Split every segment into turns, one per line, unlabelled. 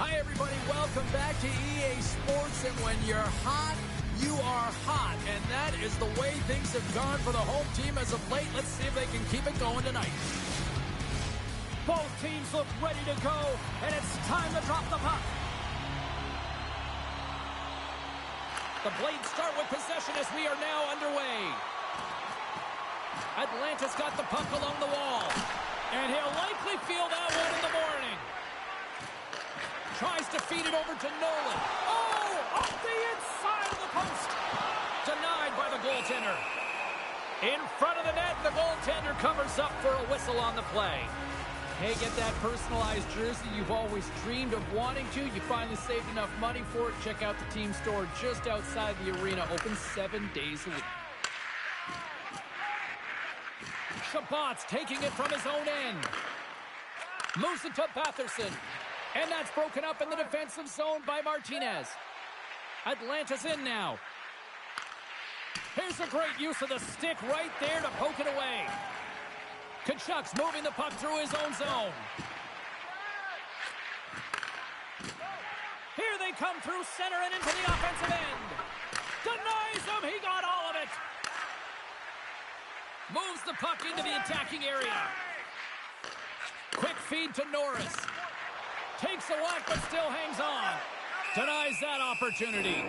Hi, everybody. Welcome back to EA Sports. And when you're hot, you are hot. And that is the way things have gone for the home team as of late. Let's see if they can keep it going tonight.
Both teams look ready to go, and it's time to drop the puck.
The Blades start with possession as we are now underway. Atlanta's got the puck along the wall.
And he'll likely feel that one in the morning.
Tries to feed it over to Nolan.
Oh, off the inside of the post.
Denied by the goaltender.
In front of the net, the goaltender covers up for a whistle on the play.
Hey, get that personalized jersey you've always dreamed of wanting to. You finally saved enough money for it. Check out the team store just outside the arena. Open 7 days a week. Shabbat's taking it from his own end. Moves it to Batherson. And that's broken up in the defensive zone by Martinez. Atlanta's in now. Here's a great use of the stick right there to poke it away. Tkachuk's moving the puck through his own zone.
Here they come through center and into the offensive end. Denies him. He got all of it.
Moves the puck into the attacking area. Quick feed to Norris. Takes a whack but still hangs on. Denies that opportunity.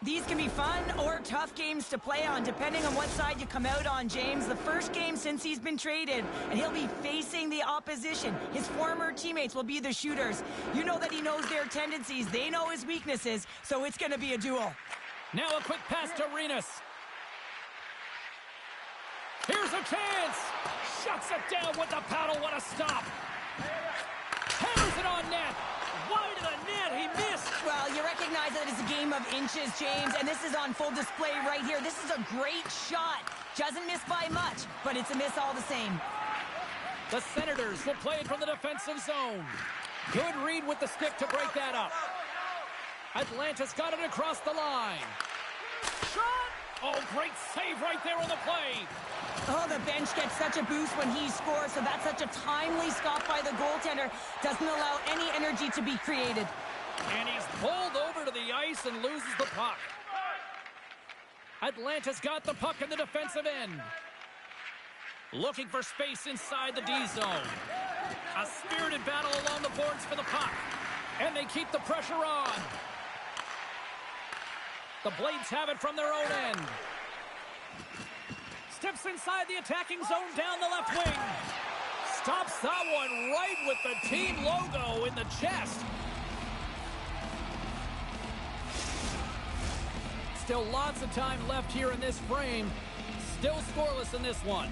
These can be fun or tough games to play on, depending on what side you come out on, James. The first game since he's been traded, and he'll be facing the opposition. His former teammates will be the shooters. You know that he knows their tendencies. They know his weaknesses, so it's going to be a duel.
Now a quick pass to Renus. Here's a chance. Shuts it down with the paddle. What a stop. Hammers it on net. Wide of the net. He missed.
Well, you recognize that it's a game of inches, James, and this is on full display right here. This is a great shot. Doesn't miss by much, but it's a miss all the same.
The Senators will play it from the defensive zone. Good read with the stick to break that up. Atlanta's got it across the line. Shot! Oh, great save right there on the play.
Oh, the bench gets such a boost when he scores, so that's such a timely stop by the goaltender. Doesn't allow any energy to be created.
And he's pulled over to the ice and loses the puck. Atlanta's got the puck in the defensive end. Looking for space inside the D zone. A spirited battle along the boards for the puck. And they keep the pressure on. The Blades have it from their own end. Steps inside the attacking zone down the left wing. Stops that one right with the team logo in the chest. Still lots of time left here in this frame. Still scoreless in this one.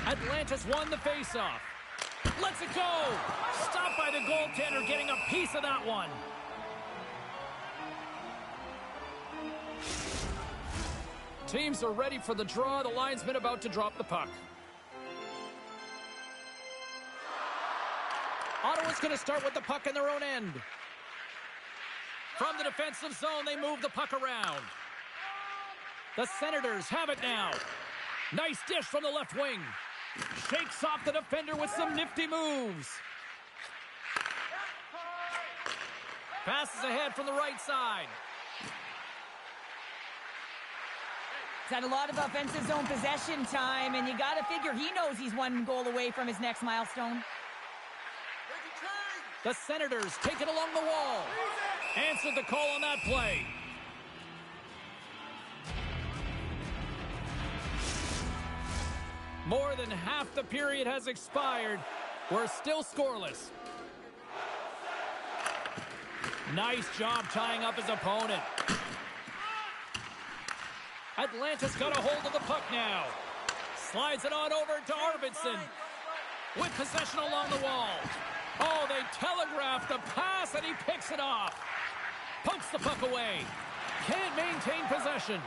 Atlanta's won the faceoff. Lets it go. Stopped by the goaltender, getting a piece of that one. Teams are ready for the draw. The linesman about to drop the puck. Ottawa's going to start with the puck in their own end. From the defensive zone, they move the puck around. The Senators have it now. Nice dish from the left wing. Shakes off the defender with some nifty moves. Passes ahead from the right side.
He's had a lot of offensive zone possession time, and you got to figure he knows he's one goal away from his next milestone.
The Senators take it along the wall. Answered the call on that play. More than half the period has expired. We're still scoreless. Nice job tying up his opponent. Atlanta's got a hold of the puck now. Slides it on over to Arvidsson. With possession along the wall. Oh, they telegraphed the pass and he picks it off. Pokes the puck away. Can't maintain possession.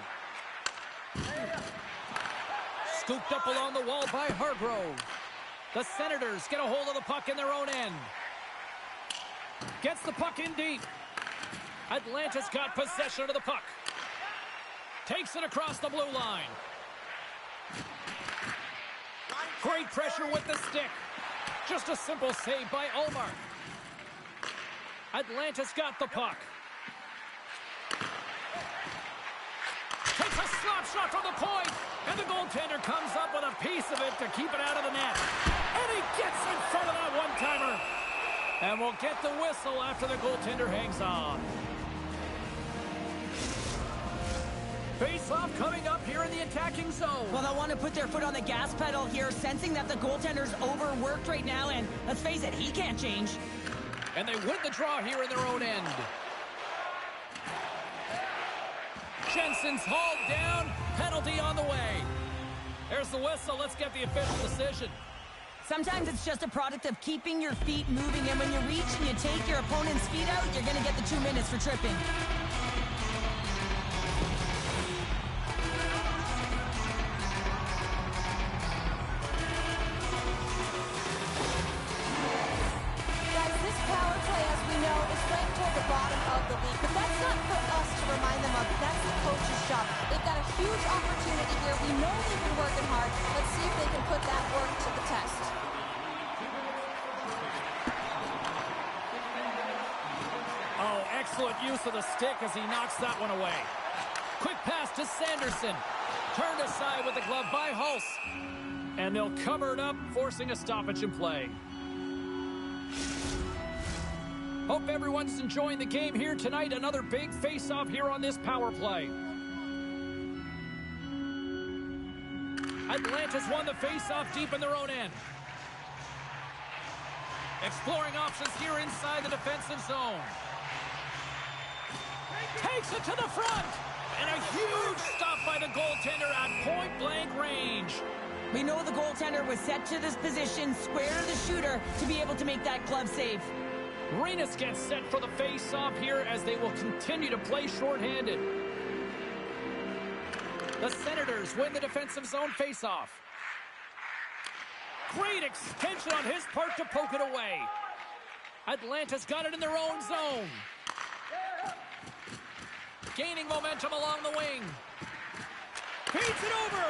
Scooped up along the wall by Hargrove. The Senators get a hold of the puck in their own end. Gets the puck in deep. Atlanta's got possession of the puck. Takes it across the blue line. Great pressure with the stick. Just a simple save by Ullmark. Atlantis got the puck. Takes a slap shot from the point, and the goaltender comes up with a piece of it to keep it out of the net. And he gets in front of that one-timer. And we'll get the whistle after the goaltender hangs on. Face-off coming up here in the attacking zone.
Well, they'll want to put their foot on the gas pedal here, sensing that the goaltender's overworked right now, and let's face it, he can't change.
And they win the draw here in their own end. Jensen's hauled down. Penalty on the way. There's the whistle. Let's get the official decision.
Sometimes it's just a product of keeping your feet moving, and when you reach and you take your opponent's feet out, you're going to get the 2 minutes for tripping.
Huge opportunity here. We know they've been working hard. Let's see if they can put that work to the test.
Oh, excellent use of the stick as he knocks that one away. Quick pass to Sanderson. Turned aside with the glove by Hulse. And they'll cover it up, forcing a stoppage in play. Hope everyone's enjoying the game here tonight. Another big face-off here on this power play. Atlantis won the face-off deep in their own end. Exploring options here inside the defensive zone. Takes it to the front. And a huge stop by the goaltender at point-blank range.
We know the goaltender was set to this position, square to the shooter, to be able to make that glove save.
Renus gets set for the face-off here as they will continue to play shorthanded. The Senators win the defensive zone face-off. Great extension on his part to poke it away. Atlantis got it in their own zone. Gaining momentum along the wing. Feeds it over.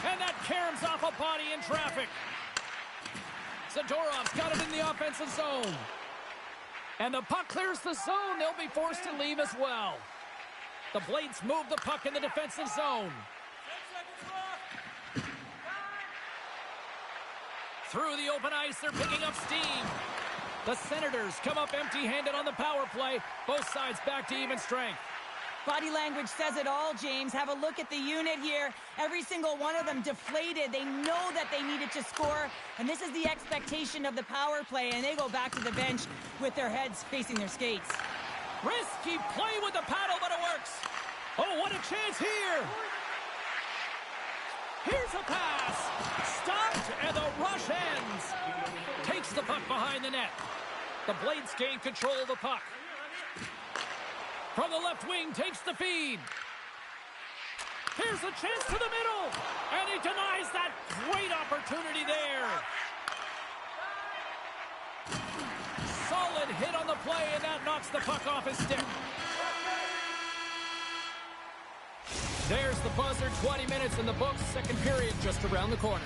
And that caroms off a body in traffic. Zadorov's got it in the offensive zone. And the puck clears the zone. They'll be forced to leave as well. The Blades move the puck in the defensive zone. Through the open ice, they're picking up steam. The Senators come up empty-handed on the power play. Both sides back to even strength.
Body language says it all, James. Have a look at the unit here. Every single one of them deflated. They know that they needed to score, and this is the expectation of the power play, and they go back to the bench with their heads facing their skates.
Risky play with the paddle, but it works. Oh, what a chance here. Here's a pass. Stopped, and the rush ends. Takes the puck behind the net. The Blades gain control of the puck. From the left wing, takes the feed. Here's a chance to the middle. And he denies that great opportunity there. Solid hit on the play, and that knocks the puck off his stick. There's the buzzer, 20 minutes in the books, second period just around the corner.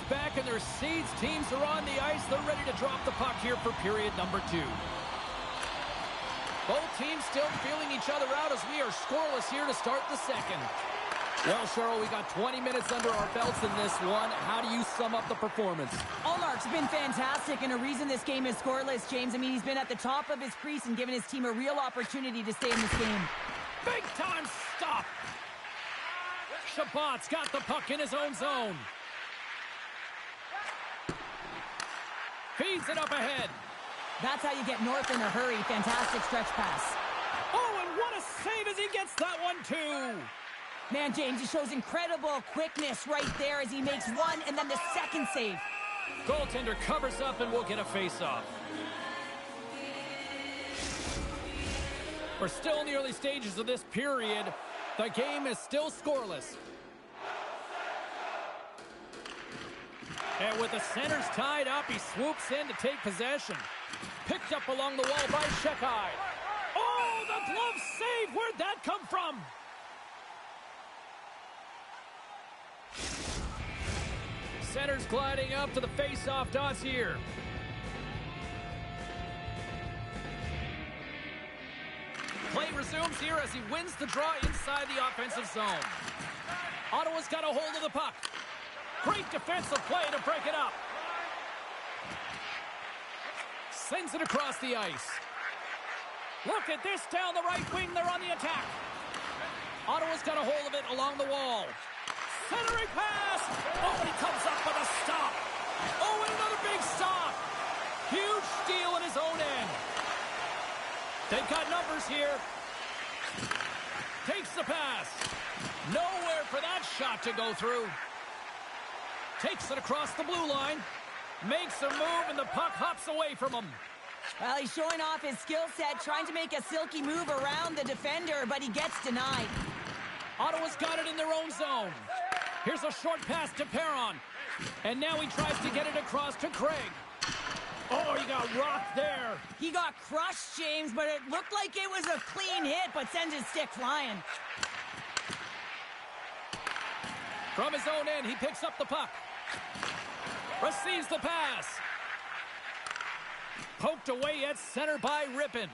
back in their seats. Teams are on the ice. They're ready to drop the puck here for period number 2. Both teams still feeling each other out as we are scoreless here to start the second. Well, Cheryl, we got 20 minutes under our belts in this one. How do you sum up the performance?
Ullmark's been fantastic, and a reason this game is scoreless, James. I mean, he's been at the top of his crease and given his team a real opportunity to stay in this game.
Big time stop. Chabot's got the puck in his own zone. Feeds it up ahead.
That's how you get north in a hurry. Fantastic stretch pass.
Oh, and what a save as he gets that one, too.
Man, James, he shows incredible quickness right there as he makes one and then the second save.
Goaltender covers up and we'll get a face-off. We're still in the early stages of this period. The game is still scoreless. And with the centers tied up, he swoops in to take possession. Picked up along the wall by Shekai. Oh, the glove save! Where'd that come from? Centers gliding up to the face-off dots here. Play resumes here as he wins the draw inside the offensive zone. Ottawa's got a hold of the puck. Great defensive play to break it up. Sends it across the ice. Look at this down the right wing. They're on the attack. Ottawa's got a hold of it along the wall. Centering pass. Oh, and he comes up with a stop. Oh, and another big stop. Huge steal in his own end. They've got numbers here. Takes the pass. Nowhere for that shot to go through. Takes it across the blue line. Makes a move, and the puck hops away from him.
Well, he's showing off his skill set, trying to make a silky move around the defender, but he gets denied.
Ottawa's got it in their own zone. Here's a short pass to Perron. And now he tries to get it across to Craig. Oh, he got rocked there.
He got crushed, James, but it looked like it was a clean hit, but sends his stick flying.
From his own end, he picks up the puck. Receives the pass. Poked away at center by Rippon.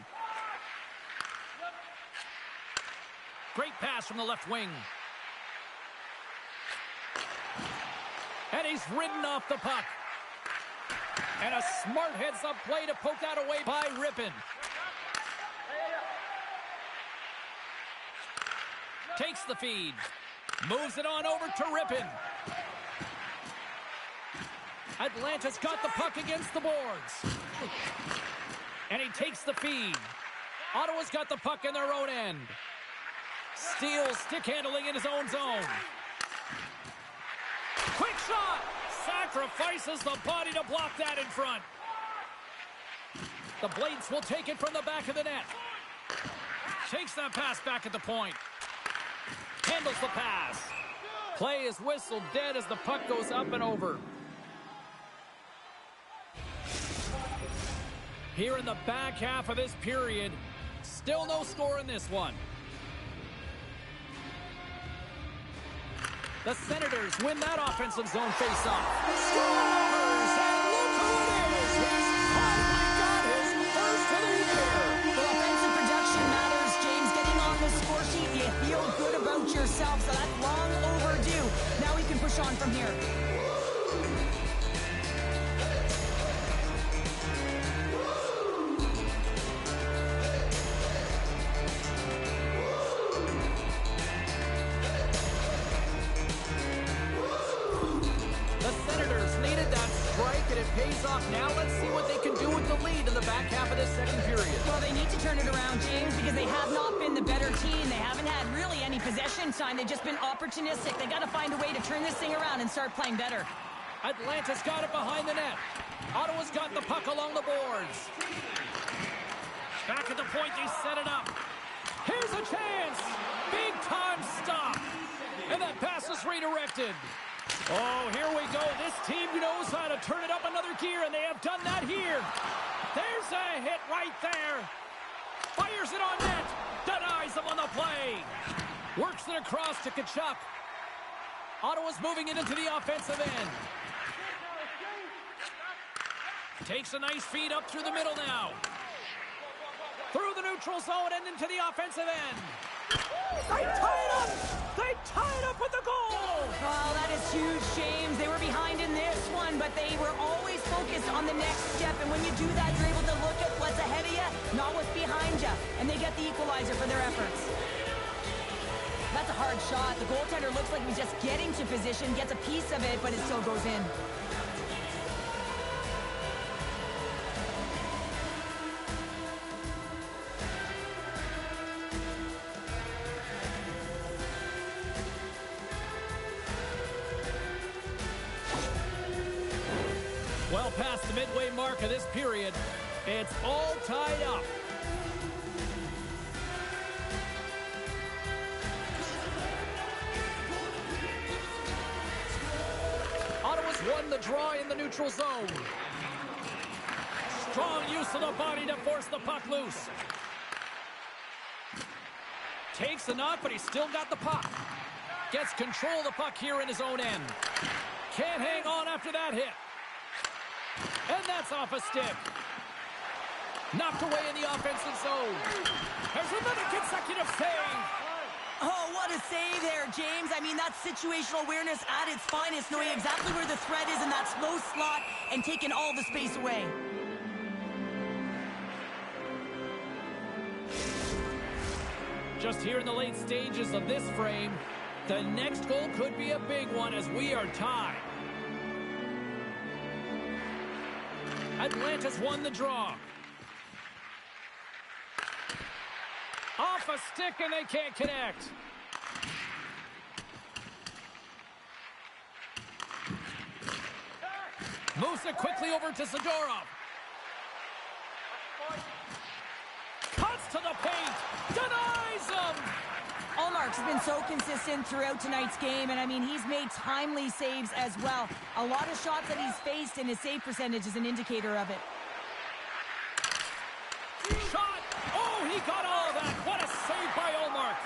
Great pass from the left wing. And he's ridden off the puck. And a smart heads-up play to poke that away by Rippon. Takes the feed. Moves it on over to Rippon. Atlanta's got the puck against the boards. And he takes the feed. Ottawa's got the puck in their own end. Steals stick handling in his own zone. Quick shot! Sacrifices the body to block that in front. The Blades will take it from the back of the net. Takes that pass back at the point. Handles the pass. Play is whistled dead as the puck goes up and over. Here in the back half of this period, still no score in this one. The Senators win that offensive zone face-off. Scores! And look who it is! He's finally got his first of the year!
Well, offensive production matters, James. Getting on the score sheet, you feel good about yourself, so that's long overdue. Now we can push on from here.
And it pays off now. Let's see what they can do with the lead in the back half of this second period.
Well, they need to turn it around, James, because they have not been the better team. They haven't had really any possession time. They've just been opportunistic. They got to find a way to turn this thing around and start playing better.
Atlanta's got it behind the net. Ottawa's got the puck along the boards. Back at the point, they set it up. Here's a chance. Big time stop. And that pass is redirected. Oh, here we go. This team knows how to turn it up another gear, and they have done that here. There's a hit right there. Fires it on net. Denies him on the play. Works it across to Tkachuk. Ottawa's moving it into the offensive end. Takes a nice feed up through the middle now. Through the neutral zone and into the offensive end.
They tie it up! They tie it up with the goal!
Oh, that is huge, James. They were behind in this one, but they were always focused on the next step. And when you do that, you're able to look at what's ahead of you, not what's behind you. And they get the equalizer for their efforts. That's a hard shot. The goaltender looks like he's just getting to position, gets a piece of it, but it still goes in.
Well past the midway mark of this period, it's all tied up. Ottawa's won the draw in the neutral zone. Strong use of the body to force the puck loose. Takes the knock, but he's still got the puck. Gets control of the puck here in his own end. Can't hang on after that hit. And that's off a stick. Knocked away in the offensive zone. There's another consecutive save.
Oh, what a save there, James. I mean, that's situational awareness at its finest, knowing exactly where the threat is in that slow slot and taking all the space away.
Just here in the late stages of this frame, the next goal could be a big one as we are tied. Atlanta's won the draw. Off a stick and they can't connect. Moves it quickly over to Zadorov. Cuts to the paint. Denies him.
Ullmark's been so consistent throughout tonight's game, and I mean, he's made timely saves as well. A lot of shots that he's faced, and his save percentage is an indicator of it.
Shot! Oh, he got all of that! What a save by Ullmark!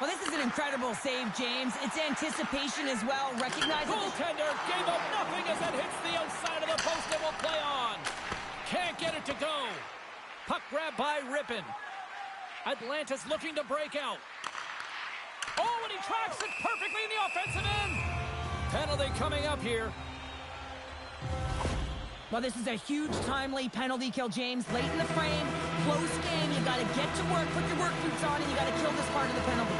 Well, this is an incredible save, James. It's anticipation as well. Recognize that
Goaltender gave up nothing as it hits the outside of the post and will play on. Can't get it to go. Puck grab by Rippon. Atlanta's looking to break out. Oh, and he tracks it perfectly in the offensive end. Penalty coming up here.
Well, this is a huge timely penalty kill, James. Late in the frame, close game. You got to get to work, put your work boots on, and you got to kill this part of the penalty.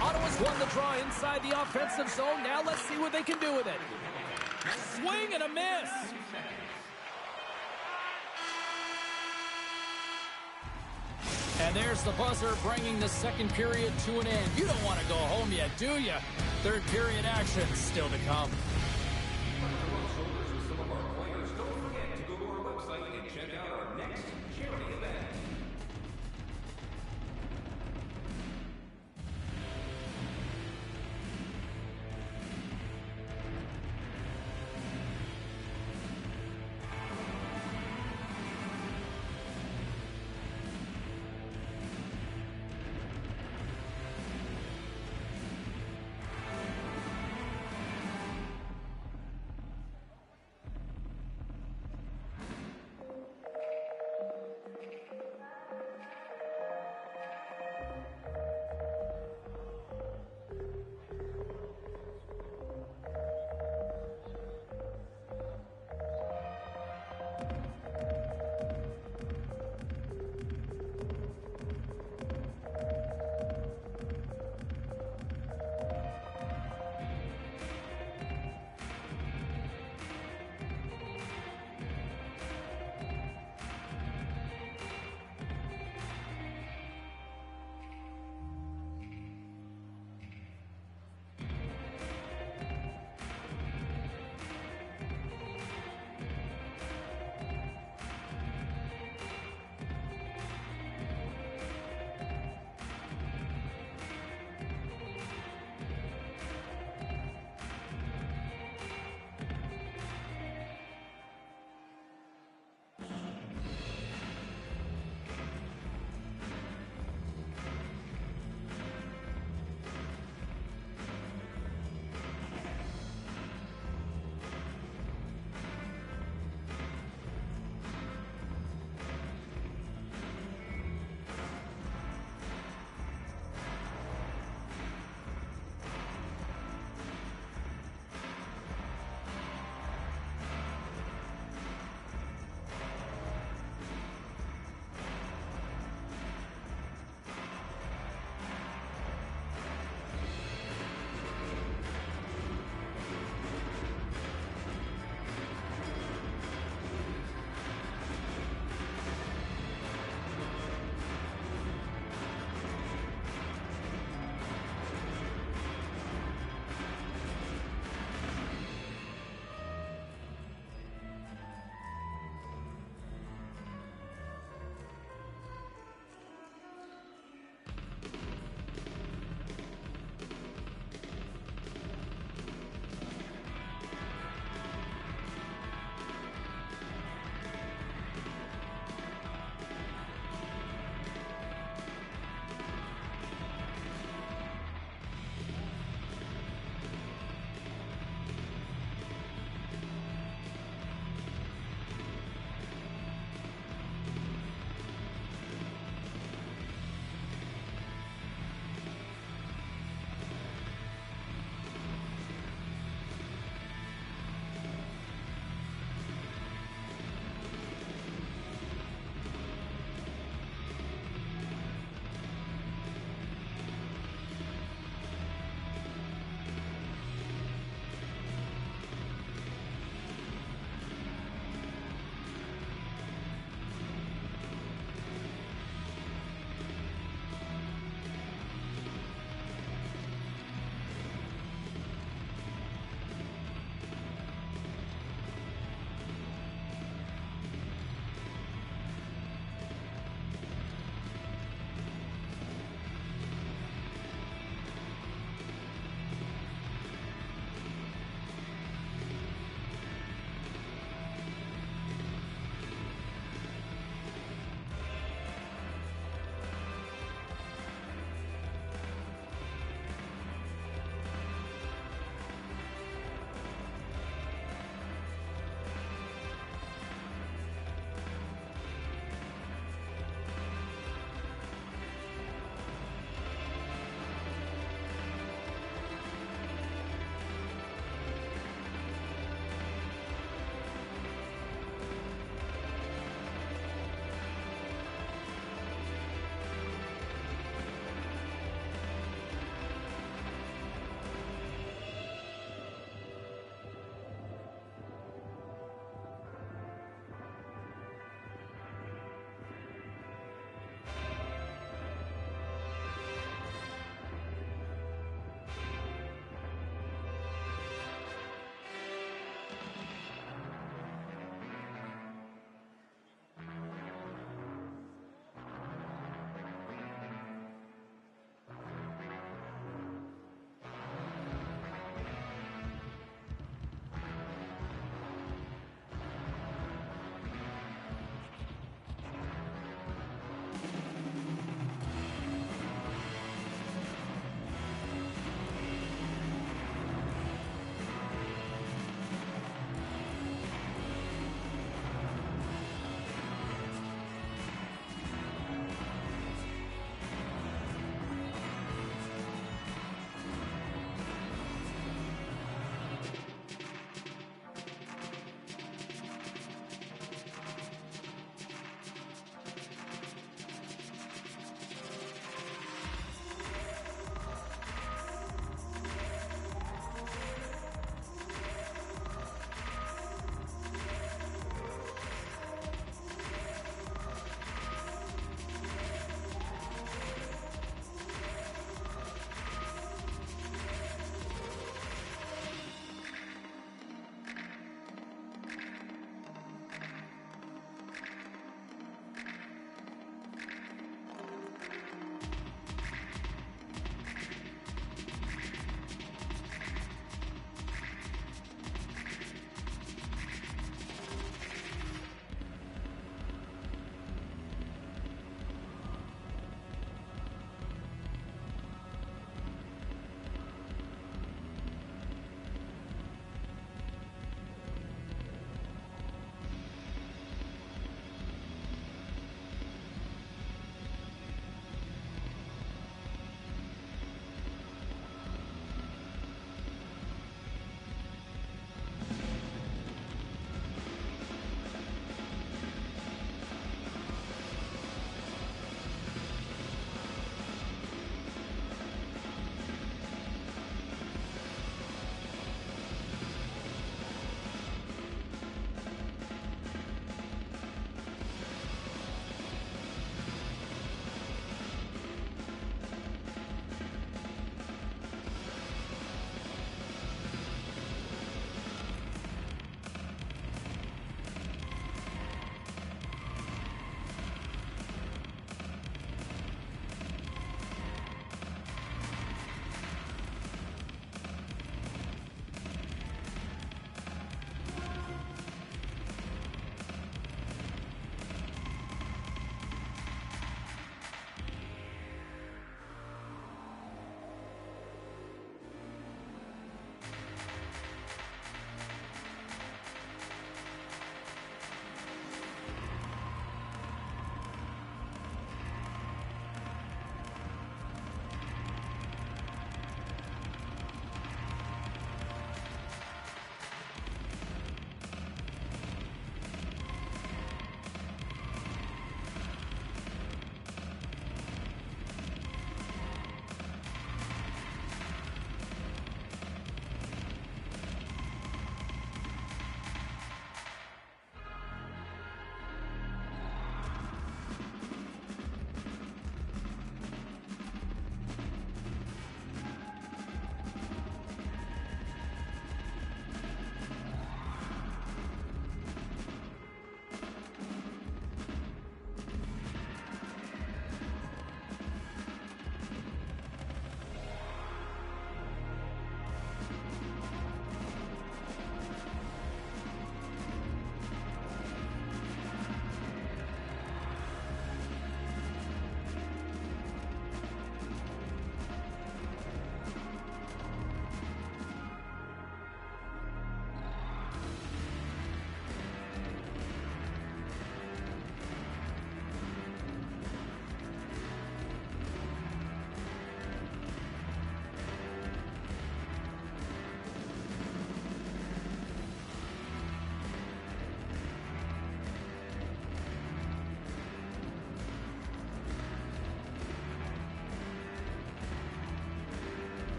Ottawa's won the draw inside the offensive zone. Now let's see what they can do with it. Swing and a miss. And there's the buzzer bringing the second period to an end. You don't want to go home yet, do you? Third period action still to come.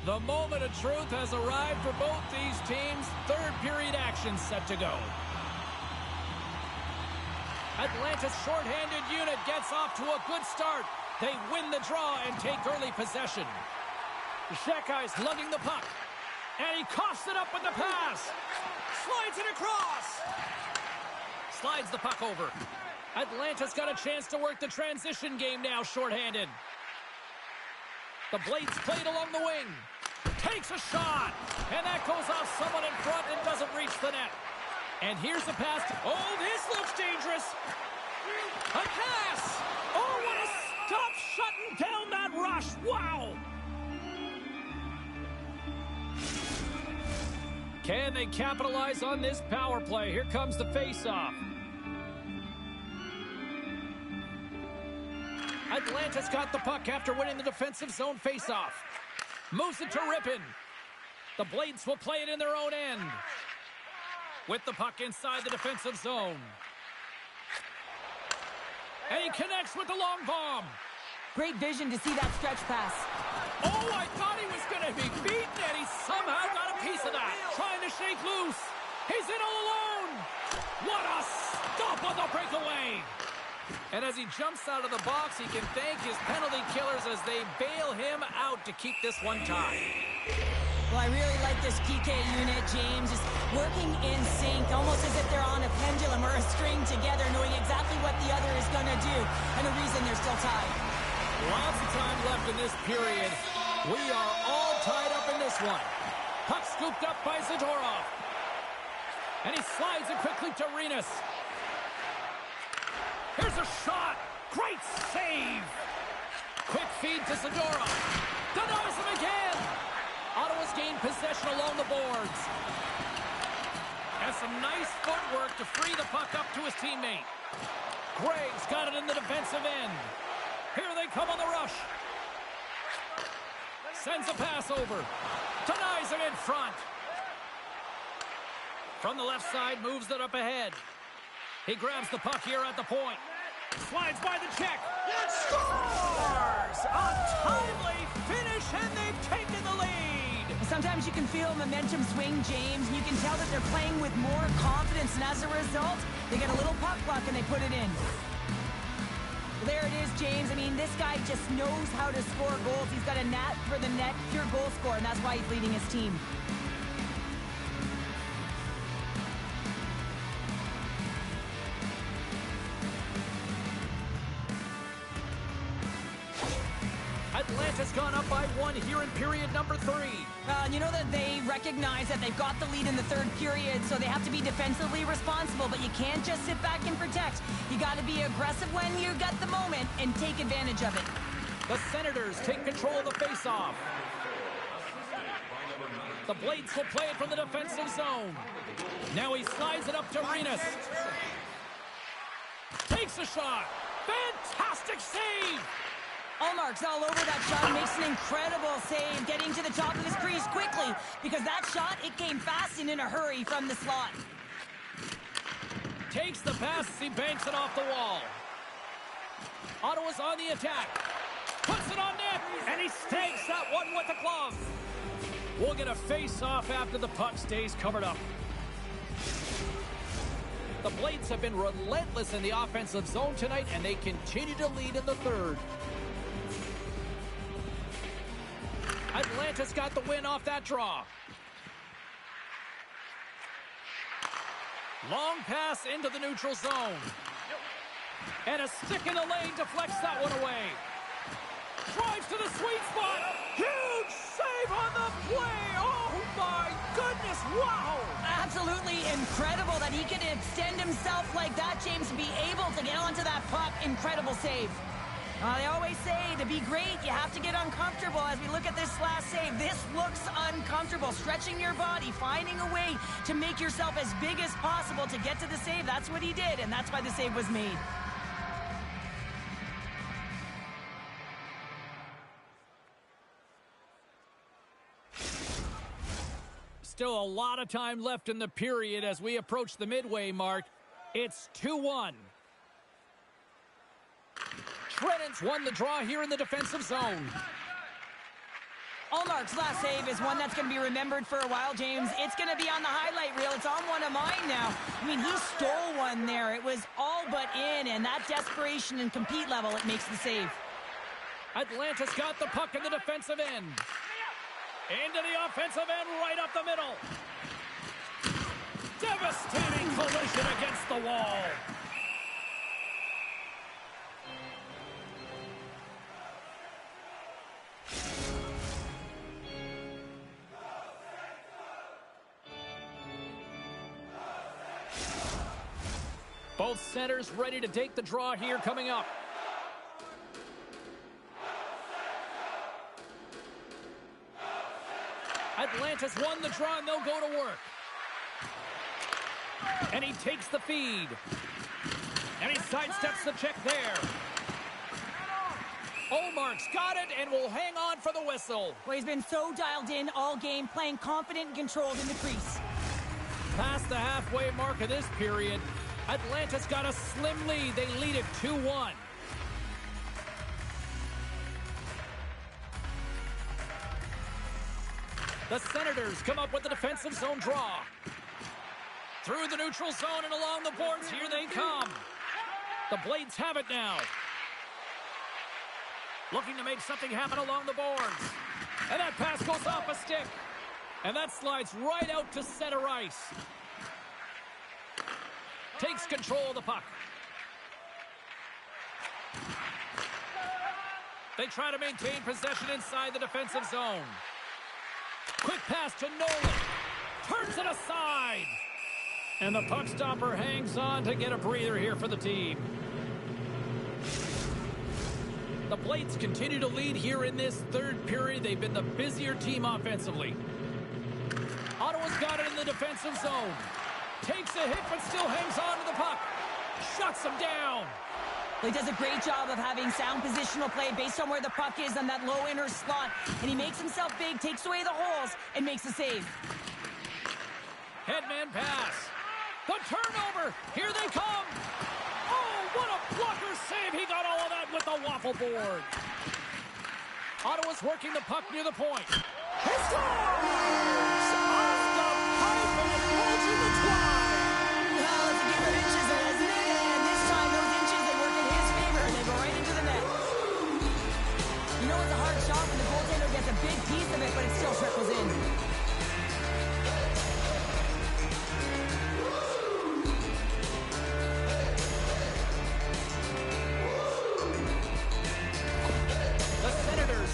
The moment of truth has arrived for both these teams. Third period action set to go. Atlanta's shorthanded unit gets off to a good start. They win the draw and take early possession. Xhekai's lugging the puck. And he coughs it up with the pass. Slides it across. Slides the puck over. Atlanta's got a chance to work the transition game now, shorthanded. The Blades played along the wing. Takes a shot. And that goes off someone in front and doesn't reach the net. And here's the pass. Oh, this looks dangerous. A pass. Oh, what a stop shutting down that rush. Wow. Can they capitalize on this power play? Here comes the face-off. Atlanta's got the puck after winning the defensive zone face-off. Moves it to Rippon. The Blades will play it in their own end. With the puck inside the defensive zone. And he connects with the long bomb.
Great vision to see that stretch pass.
Oh, I thought he was going to be beaten, and he somehow got a piece of that. Trying to shake loose. He's in all alone. What a stop on the breakaway. And as he jumps out of the box, he can thank his penalty killers as they bail him out to keep this one tied.
Well, I really like this PK unit, James. Just working in sync, almost as if they're on a pendulum or a string together, knowing exactly what the other is going to do, and the reason they're still tied.
Lots of time left in this period. We are all tied up in this one. Puck scooped up by Zadorov. And he slides it quickly to Renus. Here's a shot. Great save. Quick feed to Zadorov. Denies him again. Ottawa's gained possession along the boards. And some nice footwork to free the puck up to his teammate. Graves got it in the defensive end. Here they come on the rush. Sends a pass over. Denies him in front. From the left side, moves it up ahead. He grabs the puck here at the point. Slides by the check. Scores! A timely finish, and they've taken the lead.
Sometimes you can feel momentum swing, James. You can tell that they're playing with more confidence, and as a result, they get a little puck luck and they put it in. There it is, James. I mean, this guy just knows how to score goals. He's got a knack for the net, pure goal scorer, and that's why he's leading his team.
Atlanta's gone up by one here in period number 3.
You know that they recognize that they've got the lead in the third period, so they have to be defensively responsible, but you can't just sit back and protect. You got to be aggressive when you got the moment and take advantage of it.
The Senators take control of the faceoff. The Blades will play it from the defensive zone. Now he slides it up to Renus. Takes a shot. Fantastic save!
Ullmark's all over that shot, makes an incredible save, getting to the top of his crease quickly, because that shot, it came fast and in a hurry from the slot.
Takes the pass as he banks it off the wall. Ottawa's on the attack. Puts it on net, and he stakes that one with the glove. We'll get a face-off after the puck stays covered up. The Blades have been relentless in the offensive zone tonight, and they continue to lead in the third. Atlanta's got the win off that draw. Long pass into the neutral zone. And a stick in the lane deflects that one away. Drives to the sweet spot. Huge save on the play. Oh, my goodness. Wow.
Absolutely incredible that he can extend himself like that, James, to be able to get onto that puck. Incredible save. They always say to be great, you have to get uncomfortable. As we look at this last save, this looks uncomfortable. Stretching your body, finding a way to make yourself as big as possible to get to the save. That's what he did, and that's why the save was made.
Still a lot of time left in the period as we approach the midway mark. It's 2-1. Trenin's won the draw here in the defensive zone.
Ullmark Olmark's last save is one that's going to be remembered for a while, James. It's going to be on the highlight reel. It's on one of mine now. I mean, he stole one there. It was all but in, and that desperation and compete level, it makes the save.
Atlanta's got the puck in the defensive end. Into the offensive end, right up the middle. Devastating collision against the wall. Both centers ready to take the draw here coming up. Atlanta's won the draw and they'll go to work. And he takes the feed. And he sidesteps the check there. Olmark's got it and will hang on for the whistle.
Well, he's been so dialed in all game, playing confident and controlled in the crease.
Past the halfway mark of this period, Atlanta's got a slim lead. They lead it 2-1. The Senators come up with the defensive zone draw. Through the neutral zone and along the boards, here they come. The Blades have it now. Looking to make something happen along the boards. And that pass goes off a stick. And that slides right out to center ice. Takes control of the puck. They try to maintain possession inside the defensive zone. Quick pass to Nolan. Turns it aside. And the puck stopper hangs on to get a breather here for the team. The Blades continue to lead here in this third period. They've been the busier team offensively. Ottawa's got it in the defensive zone. Takes a hit, but still hangs on to the puck. Shuts him down.
He does a great job of having sound positional play based on where the puck is on that low inner slot. And he makes himself big, takes away the holes, and makes the save.
Headman pass. The turnover. Here they come. Oh, what a blocker save. He got all of that with the waffle board. Ottawa's working the puck near the point. He scores! Off the pipe and it goes in the twine.
Well, it's a game of inches, isn't it? And this time, those inches, they work in his favor, and they go right into the net. You know it's a hard shot when the goaltender gets a big piece of it, but it still trickles in.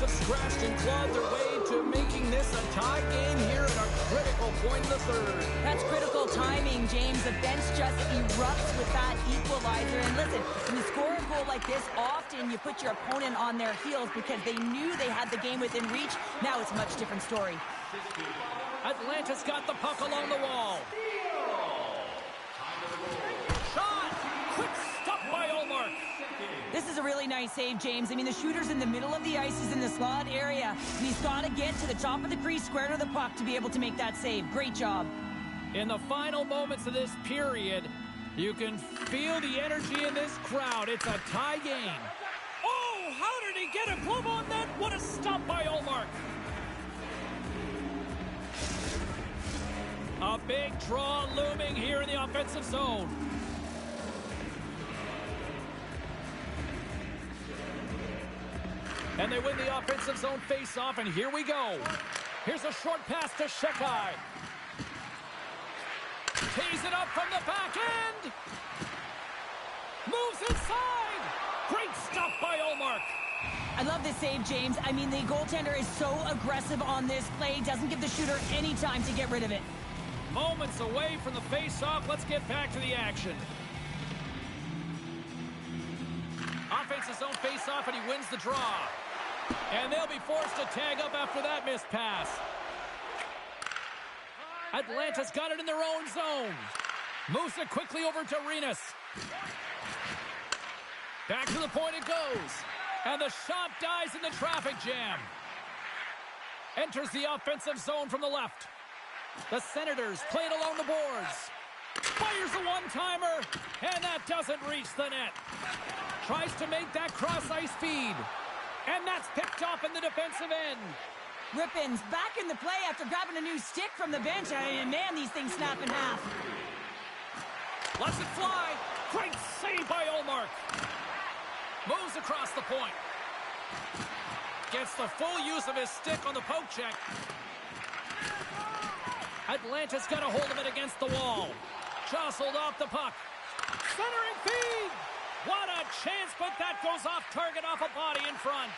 Have scratched and clawed their way to making this a tie game here at a critical point in the third.
That's critical timing, James. The bench just erupts with that equalizer. And listen, when you score a goal like this, often you put your opponent on their heels because they knew they had the game within reach. Now it's a much different story.
Atlanta's got the puck along the wall. Shot! Quick stop by Olmark.
This is a really nice save, James. I mean, the shooter's in the middle of the ice. He's in the slot area. And he's got to get to the top of the crease, square to the puck to be able to make that save. Great job.
In the final moments of this period, you can feel the energy in this crowd. It's a tie game. Oh, how did he get a glove on that? What a stop by Olmark. A big draw looming here in the offensive zone. And they win the offensive zone face-off, and here we go. Here's a short pass to Shekai. Tees it up from the back end. Moves inside. Great stop by Olmark.
I love this save, James. I mean, the goaltender is so aggressive on this play. Doesn't give the shooter any time to get rid of it.
Moments away from the face-off. Let's get back to the action. Offensive zone face-off, and he wins the draw. And they'll be forced to tag up after that missed pass. Atlanta's got it in their own zone. Moves it quickly over to Arenas. Back to the point it goes. And the shot dies in the traffic jam. Enters the offensive zone from the left. The Senators play it along the boards. Fires a one-timer, and that doesn't reach the net. Tries to make that cross-ice feed. And that's picked off in the defensive end.
Rippins back in the play after grabbing a new stick from the bench. And man, these things snap in half.
Lets it fly. Great save by Ullmark. Moves across the point. Gets the full use of his stick on the poke check. Atlanta's got a hold of it against the wall. Jostled off the puck. Centering feed. What a chance, but that goes off target off a body in front.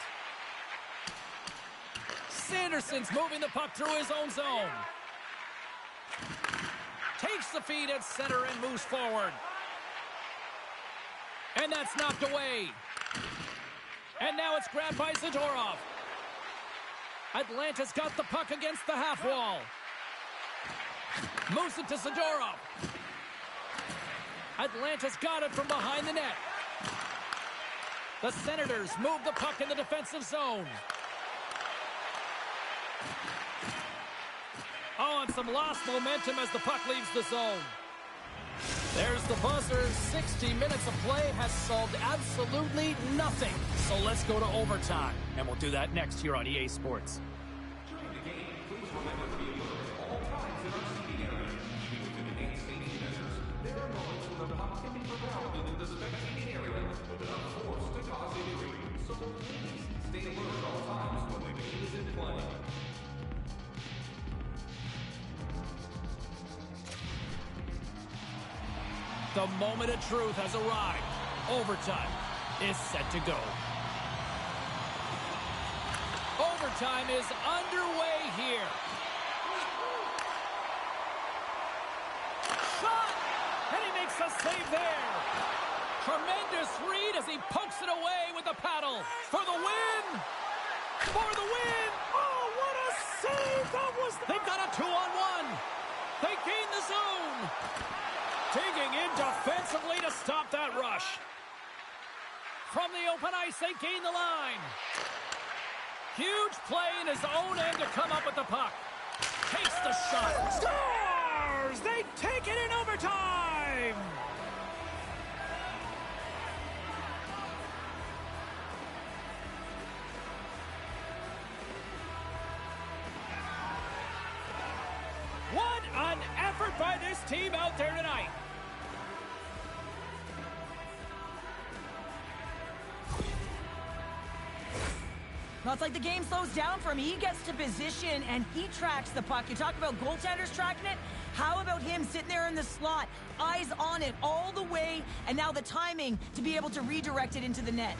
Sanderson's moving the puck through his own zone. Takes the feed at center and moves forward. And that's knocked away. And now it's grabbed by Zadorov. Atlanta's got the puck against the half wall. Moves it to Zadorov. Atlanta's got it from behind the net. The Senators move the puck in the defensive zone. Oh, and some lost momentum as the puck leaves the zone. There's the buzzer. 60 minutes of play has solved absolutely nothing. So let's go to overtime, and we'll do that next here on EA Sports.
During the game, please remember to be alert at all times in our seating area. Even within enhanced safety measures, there are moments when the puck can be propelled into the spectating area with enough force to cause injury. So please stay alert at all times when the game is in play.
The moment of truth has arrived. Overtime is set to go. Overtime is underway here. Shot! And he makes a save there. Tremendous read as he pokes it away with the paddle. For the win! For the win! Oh, what a save that was! They've got a 2-on-1. They gain the zone. Digging in defensively to stop that rush. From the open ice, they gain the line. Huge play in his own end to come up with the puck. Takes the shot. Scores! They take it in overtime! What an effort by this team out there tonight.
Well, it's like the game slows down for him. He gets to position, and he tracks the puck. You talk about goaltenders tracking it. How about him sitting there in the slot, eyes on it all the way, and now the timing to be able to redirect it into the net.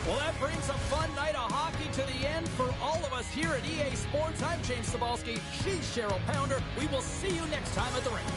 Well, that brings a fun night of hockey to the end for all of us here at EA Sports. I'm James Cybulski. She's Cheryl Pounder. We will see you next time at the rink.